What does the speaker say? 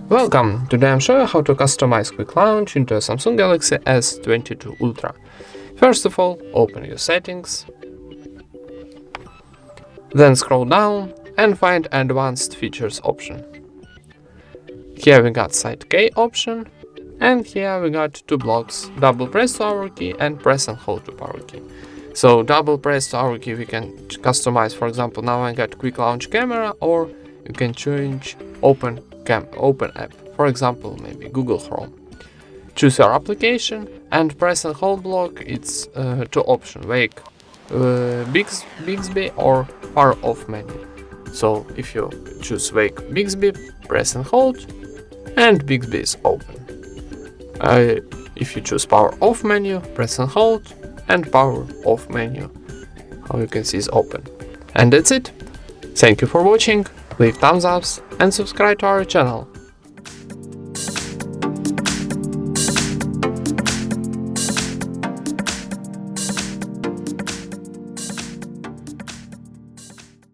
Welcome! Today I'm showing you how to customize Quick Launch into a Samsung Galaxy S22 Ultra. First of all, open your settings, then scroll down and find Advanced Features option. Here we got Side K option, and here we got two blocks: double press to power key and press and hold to power key. So double press to power key we can customize, for example, now I got Quick Launch camera, or you can change Open app, for example, maybe Google Chrome. Choose your application and press and hold block. It's two options: Wake Bixby or Power Off menu. So if you choose Wake Bixby, press and hold, and Bixby is open. If you choose Power Off menu, press and hold, and Power Off menu, how you can see, is open. And that's it. Thank you for watching. Leave thumbs ups and subscribe to our channel.